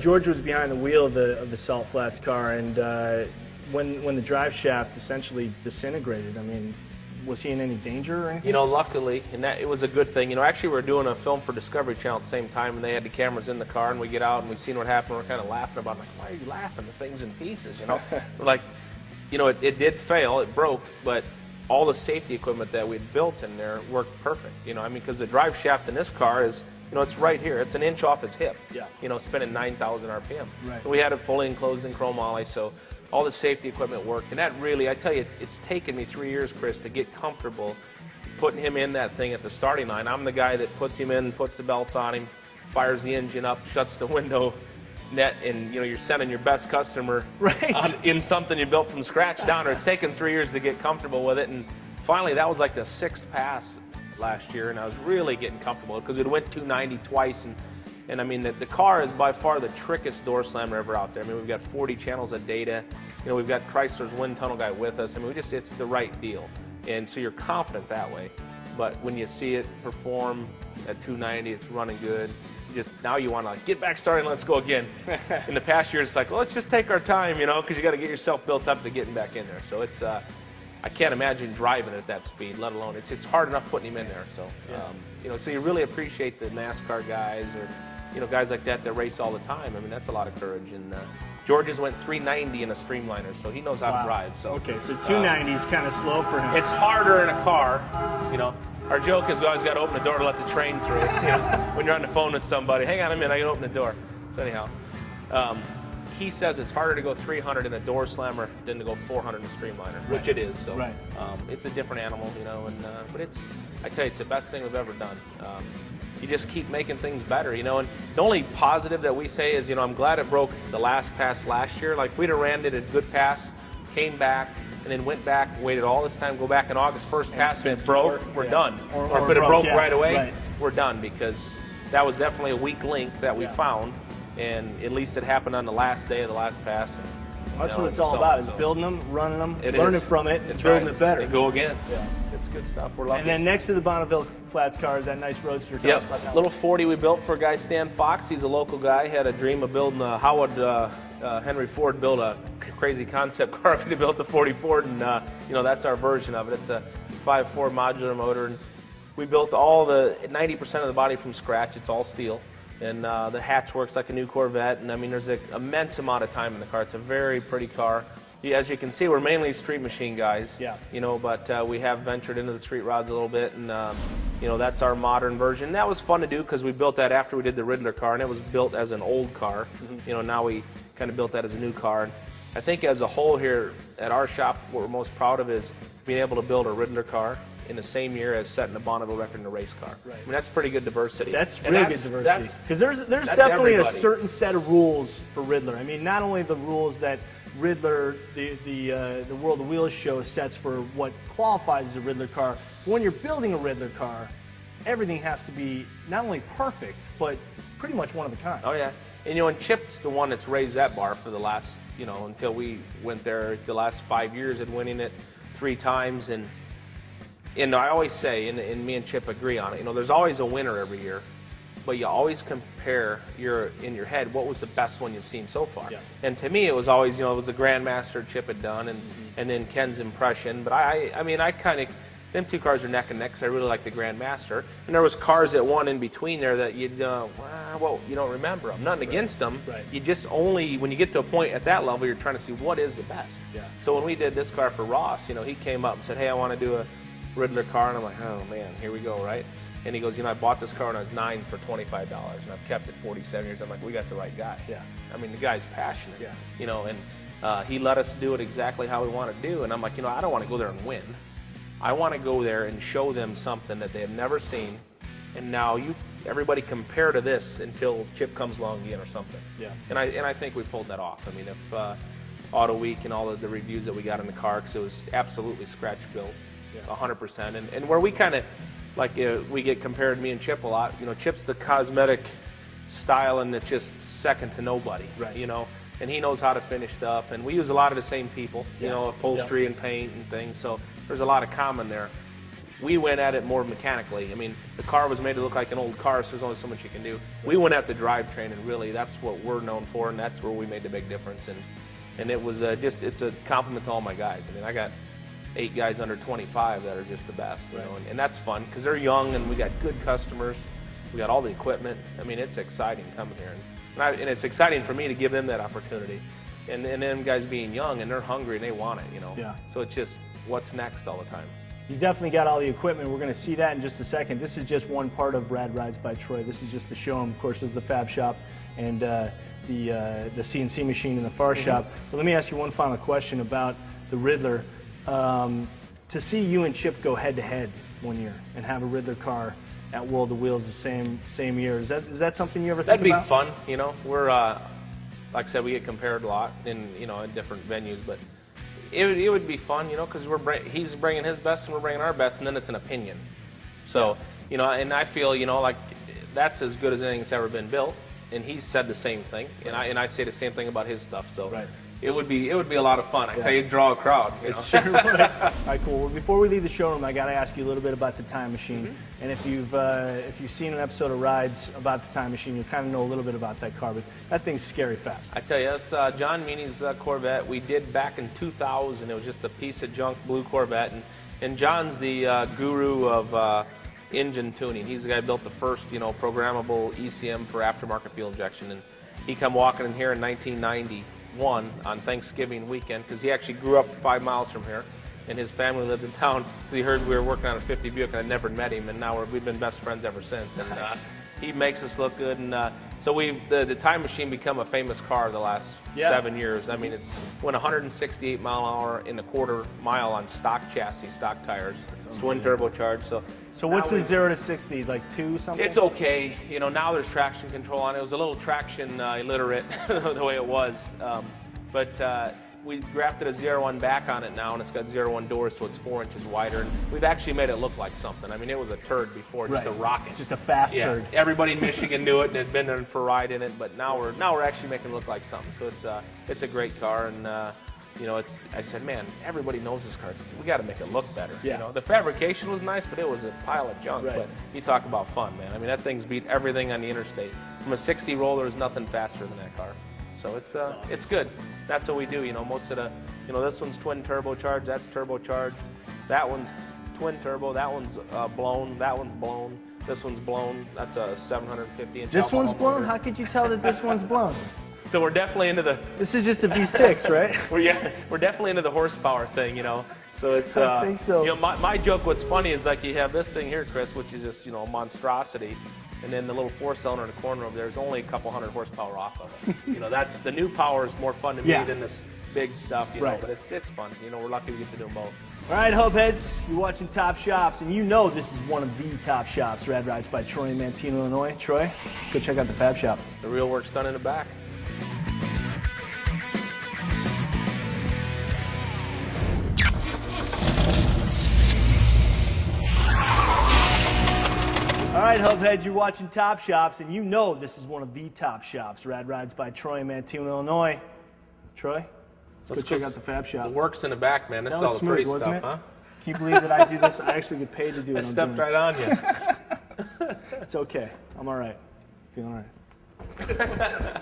George was behind the wheel of the Salt Flats car, and when the drive shaft essentially disintegrated, I mean, was he in any danger or anything? You know, luckily, and that it was a good thing. You know, actually, we were doing a film for Discovery Channel at the same time, and they had the cameras in the car, and we get out and we seen what happened. We're kind of laughing about, like, why are you laughing? The thing's in pieces, you know. Like, you know, it did fail, it broke, but all the safety equipment that we'd built in there worked perfect. You know, I mean, because the drive shaft in this car is, you know, it's right here. It's an inch off his hip. Yeah. You know, spinning 9,000 RPM. Right. And we had it fully enclosed in chromoly, so all the safety equipment worked. And that really, I tell you, it's taken me 3 years, Chris, to get comfortable putting him in that thing at the starting line. I'm the guy that puts him in, puts the belts on him, fires the engine up, shuts the window net, and you know, you're sending your best customer in something you built from scratch down there. It's taken 3 years to get comfortable with it, and finally that was like the 6th pass last year, and I was really getting comfortable because it went 290 twice, and I mean, the car is by far the trickiest door slammer ever out there. I mean, we've got 40 channels of data. You know, we've got Chrysler's wind tunnel guy with us. I mean, it's the right deal. And so you're confident that way. But when you see it perform at 290, it's running good. Now you want to like, get back started and let's go again. In the past years, it's like, well, let's just take our time, you know, because you got to get yourself built up to getting back in there. So it's, I can't imagine driving at that speed, let alone, it's hard enough putting him in there. So, you know, so you really appreciate the NASCAR guys or, you know, guys like that race all the time. I mean, that's a lot of courage. And George's went 390 in a streamliner, so he knows how to drive. So okay, so 290 is kind of slow for him. It's harder in a car, you know. Our joke is we always got to open the door to let the train through. You know, when you're on the phone with somebody, hang on a minute, I can open the door. So anyhow, he says it's harder to go 300 in a door slammer than to go 400 in a streamliner, which it is. So it's a different animal, you know. And but I tell you, it's the best thing we've ever done. You just keep making things better, you know. And the only positive that we say is, you know, I'm glad it broke the last pass last year. Like if we'd have ran it a good pass, came back, and then went back, waited all this time, go back in August, first pass, and it broke, we're done. Or if it had broke right away, we're done, because that was definitely a weak link that we found, and at least it happened on the last day of the last pass. And, that's what it's all about, is building them, running them, learning from it, and building it better. And go again. Yeah. It's good stuff. We're lucky. And then next to the Bonneville Flats car is that nice Roadster. Tell us about that. Little 40 we built for a guy, Stan Fox. He's a local guy. Had a dream of building how would Henry Ford build a crazy concept car if he built a 40 Ford, and you know, that's our version of it. It's a 5.4 modular motor, and we built all the 90% of the body from scratch. It's all steel, and the hatch works like a new Corvette. And I mean, there's an immense amount of time in the car. It's a very pretty car. As you can see, we're mainly street machine guys, you know, but we have ventured into the street rods a little bit, and you know, that's our modern version. And that was fun to do because we built that after we did the Riddler car, and it was built as an old car. You know, now we kind of built that as a new car. And I think as a whole here at our shop, what we're most proud of is being able to build a Riddler car in the same year as setting the Bonneville record in a race car. I mean, that's pretty good diversity. That's really good diversity. Because there's definitely a certain set of rules for Riddler. I mean, not only the rules that Riddler, the World of Wheels show sets for what qualifies as a Riddler car, but when you're building a Riddler car, everything has to be not only perfect, but pretty much one of a kind. Oh, yeah. And, you know, and Chip's the one that's raised that bar for the last, you know, until we went there, the last 5 years and winning it 3 times. And I always say, and me and Chip agree on it, you know, there's always a winner every year, but you always compare in your head what was the best one you've seen so far. And to me, it was always, you know, it was the Grandmaster Chip had done, and then Ken's impression. But I mean, I kind of, them two cars are neck and neck because I really like the Grandmaster. And there was cars that won in between there that you well, you don't remember them. Nothing against them. You just only, when you get to a point at that level, you're trying to see what is the best. So when we did this car for Ross, you know, he came up and said, hey, I want to do a Riddler car. And I'm like, oh, man, here we go, right? And he goes, you know, I bought this car when I was 9 for $25, and I've kept it 47 years. I'm like, we got the right guy. I mean, the guy's passionate. You know, and he let us do it exactly how we want to do. And I'm like, you know, I don't want to go there and win. I want to go there and show them something that they have never seen. And now everybody compare to this until Chip comes along again or something. And I think we pulled that off. I mean, if Auto Week and all of the reviews that we got in the car, because it was absolutely scratch built, 100%. And where we kind of, like we get compared, me and Chip, a lot. You know, Chip's the cosmetic style, and it's just second to nobody. You know, and he knows how to finish stuff. And we use a lot of the same people. You know, upholstery and paint and things. So there's a lot of common there. We went at it more mechanically. I mean, the car was made to look like an old car, so there's only so much you can do. We went at the drivetrain, and really, that's what we're known for, and that's where we made the big difference. And it was it's a compliment to all my guys. I mean, I got 8 guys under 25 that are just the best, you know, and that's fun because they're young, and we got good customers. We got all the equipment. I mean, it's exciting coming here, and it's exciting for me to give them that opportunity. And them guys being young, and they're hungry, and they want it, you know. Yeah. So it's just what's next all the time. You definitely got all the equipment. We're going to see that in just a second. This is just one part of Rad Rides by Troy. This is just the showroom. Of course, there's the fab shop and the CNC machine in the far shop. But let me ask you one final question about the Riddler. To see you and Chip go head-to-head one year and have a Riddler car at World of Wheels the same year, is that something you ever think about? That'd be fun, you know. We're like I said, we get compared a lot in different venues, but it would be fun, you know, because he's bringing his best and we're bringing our best, and then it's an opinion. So, you know, and I feel, you know, like that's as good as anything that's ever been built, and he's said the same thing, and I say the same thing about his stuff. So it would be a lot of fun. I tell you, draw a crowd. You know? Sure would. All right, cool. Well, before we leave the showroom, I got to ask you a little bit about the time machine. And if you've seen an episode of Rides about the time machine, you kind of know a little bit about that car. But that thing's scary fast. I tell you, that's John Meany's Corvette. We did back in 2000. It was just a piece of junk blue Corvette, and John's the guru of engine tuning. He's the guy who built the first, you know, programmable ECM for aftermarket fuel injection, and he come walking in here in 1991 on Thanksgiving weekend because he actually grew up 5 miles from here, and his family lived in town. He heard we were working on a 50 Buick, and I'd never met him, and now we've been best friends ever since. And he makes us look good, and so the time machine become a famous car the last 7 years. I mean, it's went 168 mile an hour in a quarter mile on stock chassis, stock tires. It's twin turbocharged. So what's the 0 to 60, like 2 something? It's okay. You know, now there's traction control on it. It was a little traction illiterate the way it was, but we grafted a 0-1 back on it now, and it's got 0-1 doors, so it's 4 inches wider. And we've actually made it look like something. I mean, it was a turd before, just a rocket. Just a fast turd. Everybody in Michigan knew it and had been there for a ride in it, but now we're actually making it look like something. So it's a great car, and you know, I said, man, everybody knows this car. We got to make it look better. Yeah. You know, the fabrication was nice, but it was a pile of junk. But you talk about fun, man. I mean, that thing's beat everything on the interstate. From a 60 roller, there's nothing faster than that car. So it's awesome. It's good. That's what we do. You know, most of the, you know, this one's twin turbocharged. That's turbocharged. That one's twin turbo. That one's blown. That one's blown. This one's blown. That's a 750 inch. This one's blown? How could you tell that this one's blown? So we're definitely into the. This is just a V6, right? We're definitely into the horsepower thing, you know. So it's. I think so. You know, my joke. What's funny is like you have this thing here, Chris, which is just, you know, a monstrosity, and then the little 4-cylinder in the corner over there is only a couple hundred horsepower off of it. You know, that's the new power is more fun to me than this big stuff, you know. But it's fun. You know, we're lucky we get to do them both. All right, Hubheads, you're watching Top Shops, and you know this is one of the top shops, Rad Rides by Troy in Manteo, Illinois. Troy, go check out the Fab Shop. The real work's done in the back. All right, Hubheads, you're watching Top Shops, and you know this is one of the top shops, Rad Rides by Troy in Manteo, Illinois. Troy, let's go check out the Fab Shop. The work's in the back, man. This is all the pretty stuff, huh? Can you believe that I do this? I actually get paid to do it. I stepped right on you. It's okay. I'm all right. Feeling all right.